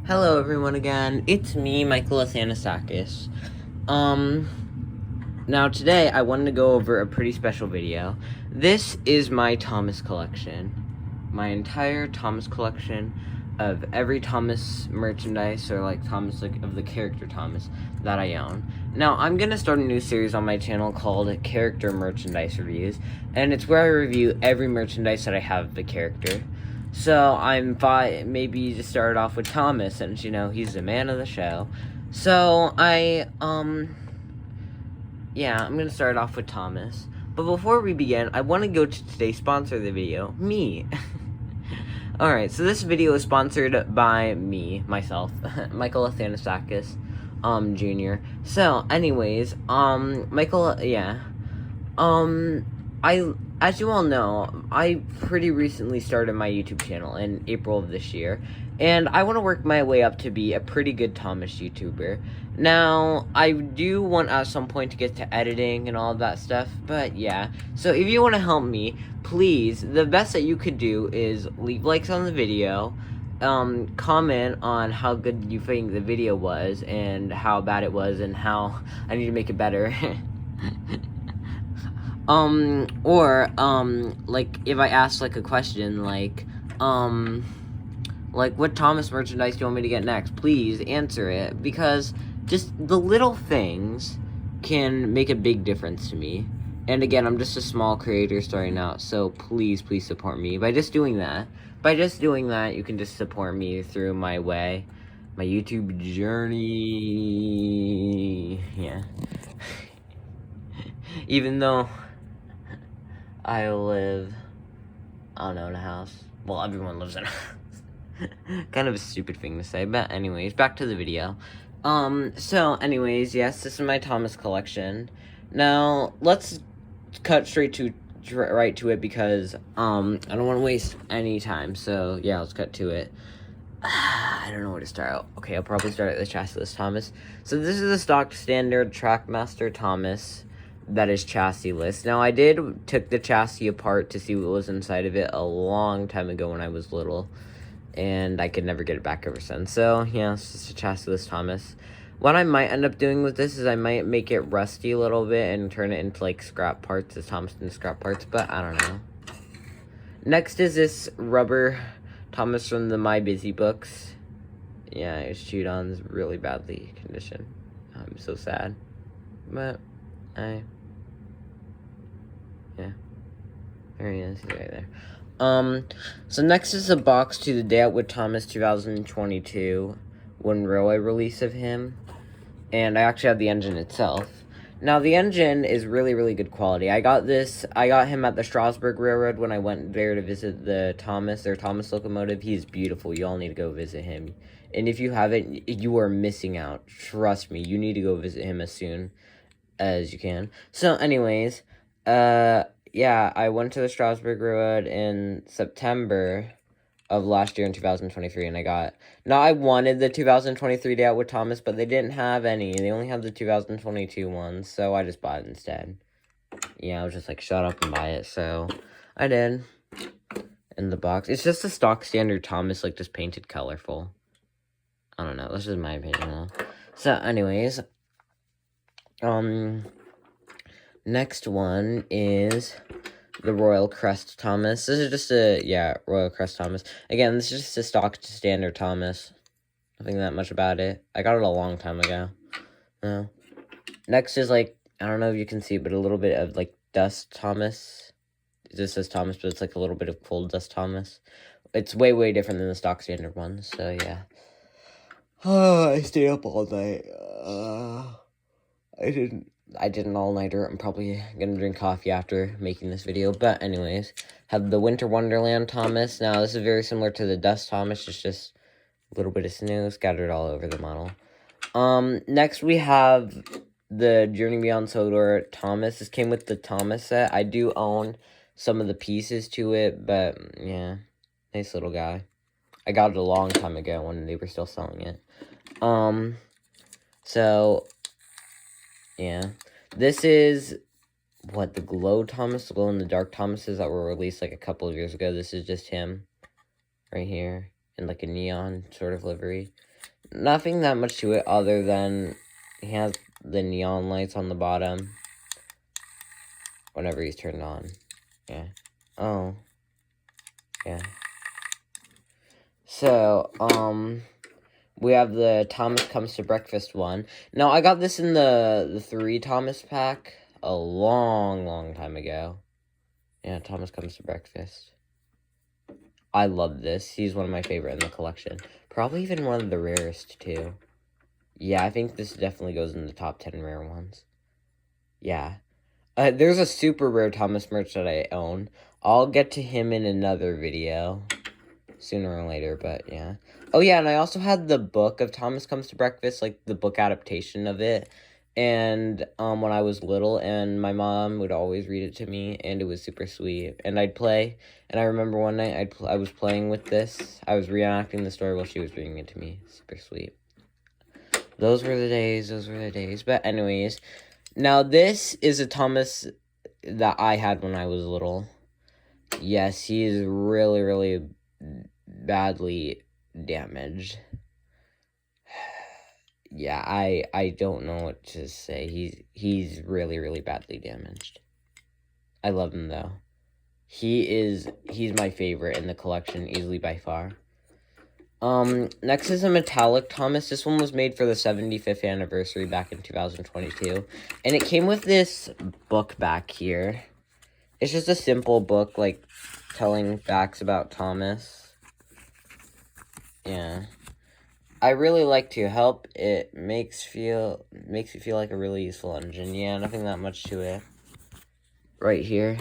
Hello everyone again, it's me, Michael Athanasakis. Now today I wanted to go over a pretty special video. This is my Thomas collection. My entire Thomas collection of every Thomas merchandise, or like Thomas, like of the character Thomas, that I own. Now I'm gonna start a new series on my channel called Character Merchandise Reviews, and it's where I review every merchandise that I have of the character. So I'm maybe to start off with Thomas, since he's the man of the show. So yeah, I'm gonna start off with Thomas. But before we begin, I want to go to today's sponsor of the video, me. Alright, so this video is sponsored by me, myself, Michael Athanasakis, Jr. So, anyways, Michael, yeah. As you all know, I pretty recently started my YouTube channel in April of this year, and I want to work my way up to be a pretty good Thomas YouTuber. Now, I do want at some point to get to editing and all of that stuff, but yeah. So if you want to help me, please, the best that you could do is leave likes on the video, comment on how good you think the video was, and how bad it was, and how I need to make it better. Like, if I ask, like, a question, like, what Thomas merchandise do you want me to get next? Please answer it, because just the little things can make a big difference to me. And again, I'm just a small creator starting out, so please support me by just doing that. By just doing that, you can just support me through my YouTube journey, yeah. Even though I live, I don't know, in a house. Well, everyone lives in a house. Kind of a stupid thing to say, but anyways, back to the video. So anyways, yes, this is my Thomas collection. Now, let's cut straight to right to it, because, I don't want to waste any time, so, yeah, let's cut to it. I don't know where to start out. Okay, I'll probably start at the chassis Thomas. So this is the stock standard Trackmaster Thomas that is chassis-less. Now, I took the chassis apart to see what was inside of it a long time ago when I was little, and I could never get it back ever since. So, yeah, it's just a chassis-less Thomas. What I might end up doing with this is I might make it rusty a little bit and turn it into, like, scrap parts, as Thomas into scrap parts, but I don't know. Next is this rubber Thomas from the My Busy books. Yeah, it's chewed on, is really badly condition. I'm so sad. But, yeah. There he is, he's right there. So next is a box to the Day Out with Thomas 2022 Winroa release of him. And I actually have the engine itself. Now, the engine is really good quality. I got him at the Strasburg Railroad when I went there to visit their Thomas locomotive. He's beautiful. You all need to go visit him. And if you haven't, you are missing out. Trust me, you need to go visit him as soon as you can. So, anyways, yeah, I went to the Strasburg Railroad in September of last year in 2023, and I wanted the 2023 Day Out with Thomas, but they didn't have any. They only have the 2022 ones, so I just bought it instead. Yeah, I was just like, shut up and buy it, so I did. In the box. It's just a stock standard Thomas, like, just painted colorful. I don't know, that's just my opinion, though. So, anyways, next one is the Royal Crest Thomas. This is just Royal Crest Thomas. Again, this is just a stock standard Thomas. Nothing that much about it. I got it a long time ago. Next is, like, I don't know if you can see, but a little bit of, like, Dust Thomas. It just says Thomas, but it's, like, a little bit of Cold Dust Thomas. It's way different than the stock standard one, so, yeah. I stayed up all night. I did an all-nighter. I'm probably gonna drink coffee after making this video. But anyways, have the Winter Wonderland Thomas. Now, this is very similar to the Dust Thomas. It's just a little bit of snow scattered all over the model. Next we have the Journey Beyond Sodor Thomas. This came with the Thomas set. I do own some of the pieces to it, but yeah, nice little guy. I got it a long time ago when they were still selling it. So, yeah. This is, the Glow Thomas, the glow-in-the-dark Thomases that were released, like, a couple of years ago. This is just him right here in, like, a neon sort of livery. Nothing that much to it other than he has the neon lights on the bottom whenever he's turned on. Yeah. Oh. Yeah. So, we have the Thomas Comes to Breakfast one. Now, I got this in the 3 Thomas pack a long time ago. Yeah, Thomas Comes to Breakfast. I love this. He's one of my favorite in the collection. Probably even one of the rarest, too. Yeah, I think this definitely goes in the top 10 rare ones. Yeah. There's a super rare Thomas merch that I own. I'll get to him in another video. Sooner or later, but yeah. Oh, yeah, and I also had the book of Thomas Comes to Breakfast, like, the book adaptation of it. And, when I was little, and my mom would always read it to me, and it was super sweet. And I'd play, and I remember one night I was playing with this. I was reenacting the story while she was reading it to me. Super sweet. Those were the days. But anyways, now this is a Thomas that I had when I was little. Yes, he is really badly damaged. Yeah, I don't know what to say. He's really badly damaged. I love him though. He's my favorite in the collection, easily by far. Next is a metallic Thomas. This one was made for the 75th anniversary back in 2022. And it came with this book back here. It's just a simple book, like, telling facts about Thomas. Yeah. I really like to help. It makes me feel like a really useful engine. Yeah, nothing that much to it. Right here.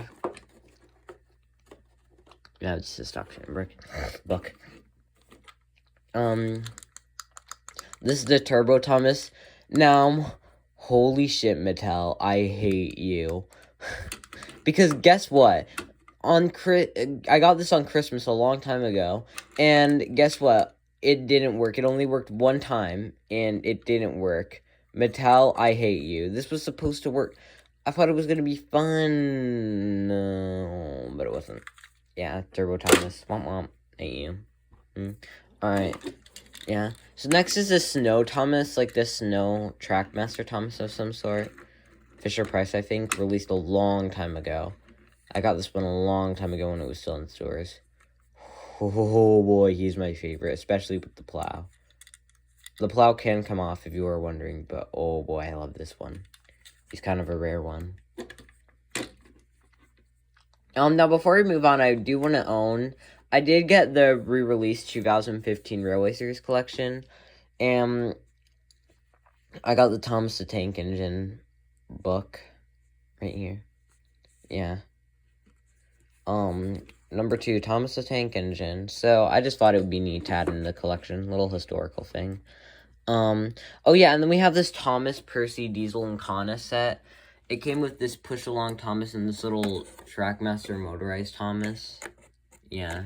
Yeah, it's a stock book. This is the Turbo Thomas. Now, holy shit, Mattel, I hate you. Because guess what? I got this on Christmas a long time ago, and guess what? It didn't work. It only worked one time, and it didn't work. Mattel, I hate you. This was supposed to work. I thought it was gonna be fun, no, but it wasn't. Yeah, Turbo Thomas. Womp, hate you. Alright. Yeah. So next is the Snow Thomas, like the Snow Trackmaster Thomas of some sort. Fisher-Price, I think, released a long time ago. I got this one a long time ago when it was still in stores. Oh boy, he's my favorite, especially with the plow. The plow can come off if you were wondering, but oh boy, I love this one. He's kind of a rare one. Now before we move on, I do want to own... I did get the re-released 2015 Railway Series collection, and I got the Thomas the Tank Engine book right here. Yeah. Number 2, Thomas the Tank Engine. So I just thought it would be neat to add in the collection, little historical thing. Oh yeah, and then we have this Thomas, Percy, Diesel, and Kana set. It came with this push-along Thomas and this little Trackmaster motorized Thomas. Yeah.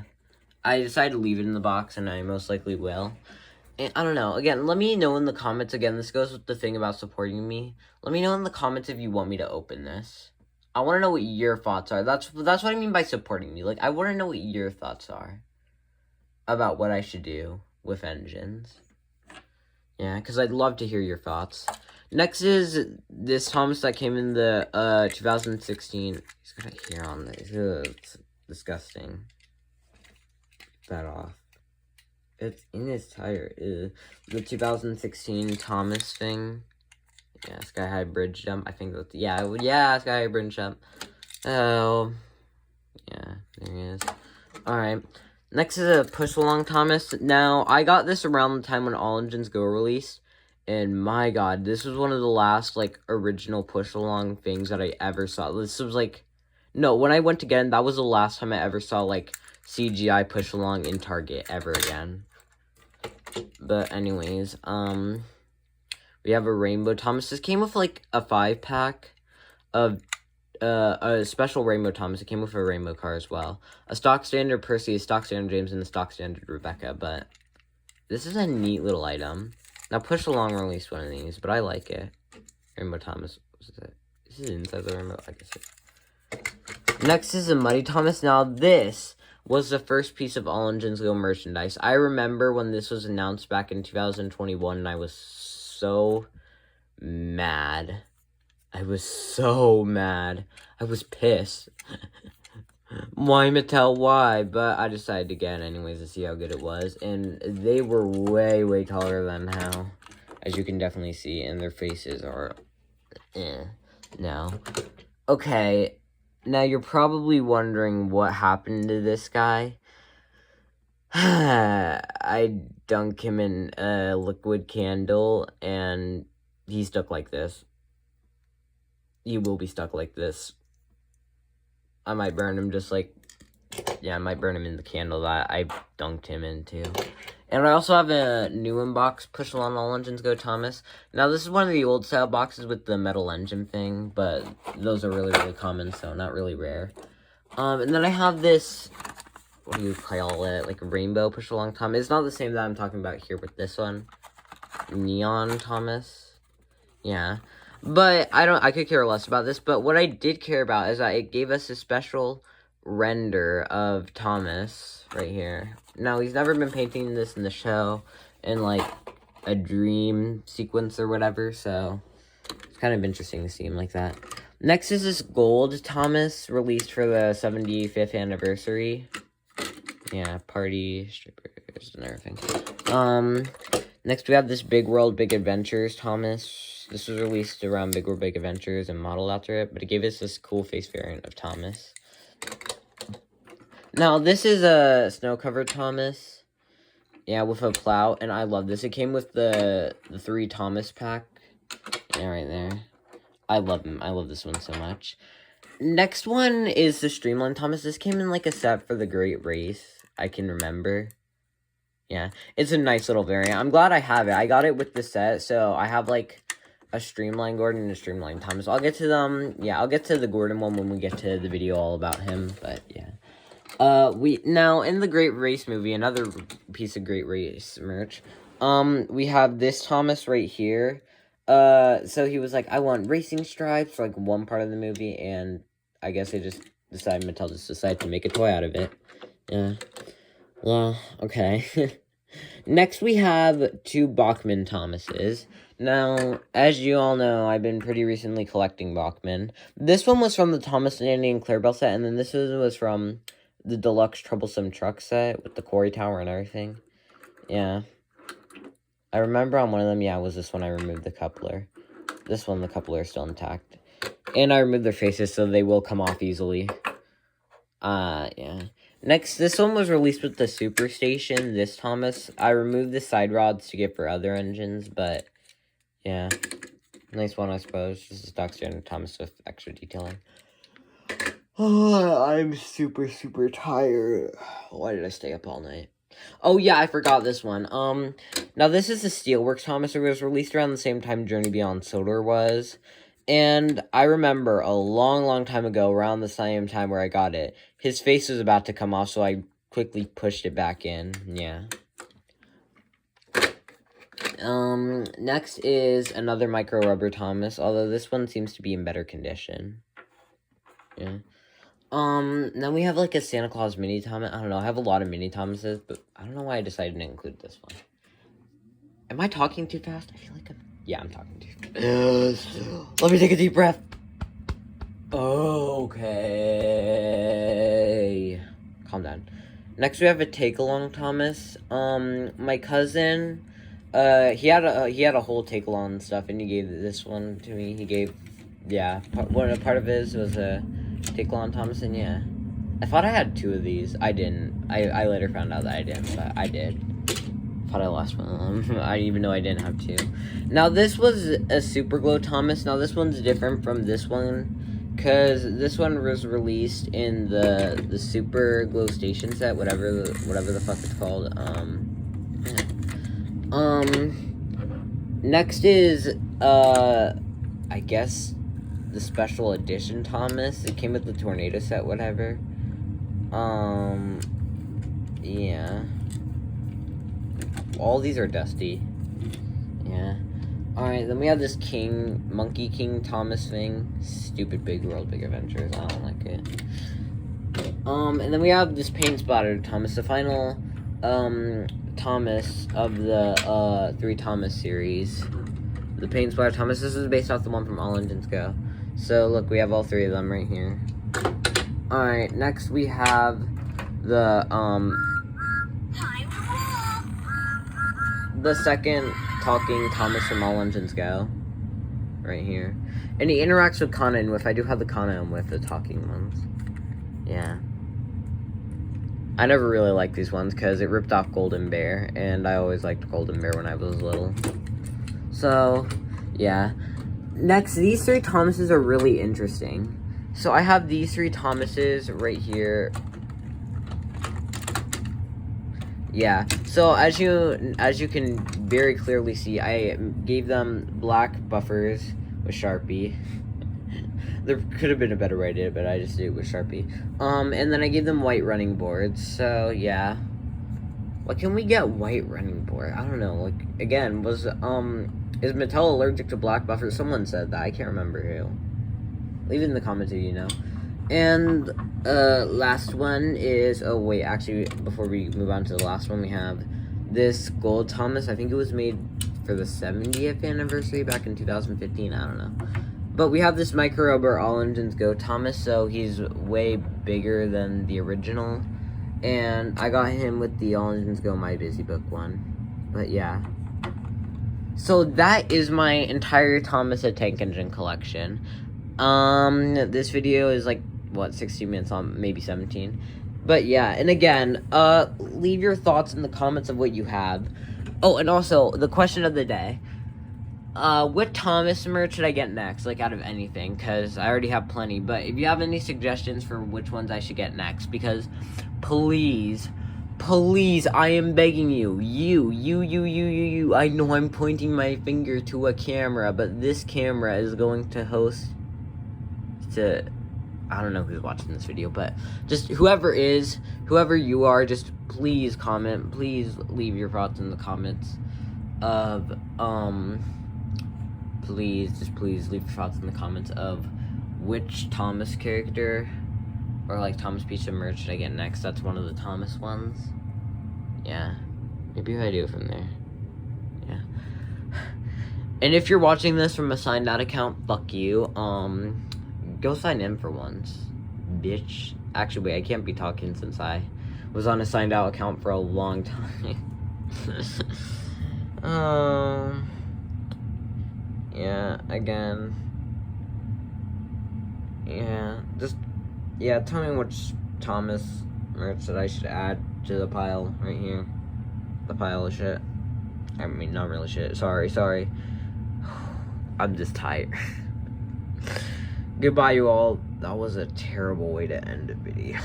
I decided to leave it in the box, and I most likely will. And I don't know. Again, let me know in the comments. Again, this goes with the thing about supporting me. Let me know in the comments if you want me to open this. I want to know what your thoughts are. That's what I mean by supporting me. Like, I want to know what your thoughts are about what I should do with engines. Yeah, because I'd love to hear your thoughts. Next is this Thomas that came in the 2016. He's got a hair on this. Ugh, it's disgusting. That off. It's in his tire. Ew. The 2016 Thomas thing. Yeah, Sky High Bridge Jump. I think that's... Yeah, Sky High Bridge Jump. Oh. Yeah, there he is. Alright. Next is a Push-Along Thomas. Now, I got this around the time when All Engines Go released. And my god, this was one of the last, like, original Push-Along things that I ever saw. This was, like... No, when I went again, that was the last time I ever saw, like... CGI push-along in Target ever again. But anyways, we have a Rainbow Thomas. This came with, like, a 5-pack of, a special Rainbow Thomas. It came with a Rainbow car as well. A stock standard Percy, a stock standard James, and a stock standard Rebecca, but this is a neat little item. Now, Push-Along released one of these, but I like it. Rainbow Thomas, is it inside the Rainbow? I guess it. Next is a Muddy Thomas. Now, this was the first piece of All Engines Go merchandise. I remember when this was announced back in 2021, and I was so mad. I was so mad. I was pissed. Why, Mattel, why? But I decided to get it anyways to see how good it was. And they were way, way taller than how, as you can definitely see, and their faces are, now. Okay, now you're probably wondering what happened to this guy. I dunk him in a liquid candle, and he's stuck like this. He will be stuck like this. I might burn him just like, yeah, I might burn him in the candle that I dunked him into. And I also have a new unbox, Push Along All Engines Go Thomas. Now, this is one of the old style boxes with the metal engine thing, but those are really, really common, so not really rare. And then I have this, what do you call it, like a rainbow Push Along Thomas. It's not the same that I'm talking about here with this one. Neon Thomas. Yeah. But I could care less about this, but what I did care about is that it gave us a special render of Thomas right here. Now, he's never been painting this in the show in, like, a dream sequence or whatever, so it's kind of interesting to see him like that. Next is this gold Thomas, released for the 75th anniversary. Yeah, party, strippers, and everything. Next we have this Big World, Big Adventures Thomas. This was released around Big World, Big Adventures and modeled after it, but it gave us this cool face variant of Thomas. Now, this is a snow-covered Thomas. Yeah, with a plow, and I love this. It came with the 3 Thomas pack. Yeah, right there. I love him. I love this one so much. Next one is the Streamline Thomas. This came in like a set for the Great Race, I can remember. Yeah, it's a nice little variant. I'm glad I have it. I got it with the set, so I have like a Streamline Gordon and a Streamline Thomas. I'll get to them. Yeah, I'll get to the Gordon one when we get to the video all about him, but yeah. Now in the Great Race movie, another piece of Great Race merch, we have this Thomas right here. So he was like, I want racing stripes for like one part of the movie, and I guess Mattel just decided to make a toy out of it. Yeah. Well, okay. Next we have 2 Bachmann Thomases. Now, as you all know, I've been pretty recently collecting Bachmann. This one was from the Thomas Nanny and Clarabelle set, and then this one was from the Deluxe Troublesome Truck set with the Quarry Tower and everything. Yeah. I remember on one of them, yeah, it was this one I removed the coupler. This one, the coupler is still intact. And I removed their faces, so they will come off easily. Yeah. Next, this one was released with the Superstation, this Thomas. I removed the side rods to get for other engines, but, yeah. Nice one, I suppose. Just a stock standard Thomas with extra detailing. Oh, I'm super, super tired. Why did I stay up all night? Oh, yeah, I forgot this one. Now this is the Steelworks Thomas. It was released around the same time Journey Beyond Solar was. And I remember a long, long time ago, around the same time where I got it, his face was about to come off, so I quickly pushed it back in. Yeah. Next is another Micro Rubber Thomas, although this one seems to be in better condition. Yeah. Then we have, like, a Santa Claus Mini Thomas. I don't know, I have a lot of Mini Thomases, but I don't know why I decided to include this one. Am I talking too fast? I feel like yeah, I'm talking too fast. Let me take a deep breath. Okay. Calm down. Next, we have a Take-Along Thomas. My cousin, he had a whole Take-Along stuff, and he gave this one to me. He gave, yeah, part of his was a Take-Along Thomas, and yeah. I thought I had 2 of these. I didn't. I later found out that I didn't, but I did. Thought I lost one of them. I didn't even know I didn't have 2. Now, this was a Super Glow Thomas. Now, this one's different from this one, because this one was released in the Super Glow Station set, whatever the fuck it's called. Next is, I guess, the Special Edition Thomas. It came with the Tornado set, whatever. Yeah. All these are dusty. Yeah. Alright, then we have this Monkey King Thomas thing. Stupid Big World, Big Adventures. I don't like it. And then we have this paint splattered Thomas, the final Thomas of the 3 Thomas series. The paint splattered Thomas. This is based off the one from All Engines Go. So look, we have all 3 of them right here. Alright, next we have the second talking Thomas from All Engines Go. Right here. And he interacts with Kana and Whiff. I do have the Kana and Whiff, the talking ones. Yeah. I never really liked these ones because it ripped off Golden Bear, and I always liked Golden Bear when I was little. So, yeah. Next, these 3 Thomases are really interesting. So I have these 3 Thomases right here. Yeah. So as you can very clearly see, I gave them black buffers with Sharpie. There could have been a better way to do it, but I just did it with Sharpie. And then I gave them white running boards. So yeah. What can we get white running board? I don't know. Like, again, is Mattel allergic to black buffers? Someone said that. I can't remember who. Leave it in the comments if you know. And last one is, oh wait, actually, before we move on to the last one, we have this gold Thomas. I think it was made for the 70th anniversary back in 2015. I don't know. But we have this Micro Rubber All Engines Go Thomas, so he's way bigger than the original. And I got him with the All Engines Go My Busy Book one. But yeah. So that is my entire Thomas the Tank Engine collection. This video is like, what, 16 minutes long, maybe 17. But yeah, and again, leave your thoughts in the comments of what you have. Oh, and also, the question of the day. What Thomas merch should I get next, like, out of anything? Because I already have plenty, but if you have any suggestions for which ones I should get next, because please, I am begging you, you, I know I'm pointing my finger to a camera, but this camera is going to host to, I don't know who's watching this video, but just whoever you are, just please comment, please leave your thoughts in the comments of, please leave your thoughts in the comments of which Thomas character or like Thomas piece of merch should I get next. That's one of the Thomas ones. Yeah, maybe I do it from there. Yeah. And if you're watching this from a signed out account, fuck you. Go sign in for once, bitch. Actually, wait, I can't be talking since I was on a signed out account for a long time. Yeah, again. Yeah, yeah, tell me which Thomas merch that I should add to the pile right here. The pile of shit. I mean, not really shit. Sorry. I'm just tired. Goodbye, you all. That was a terrible way to end a video.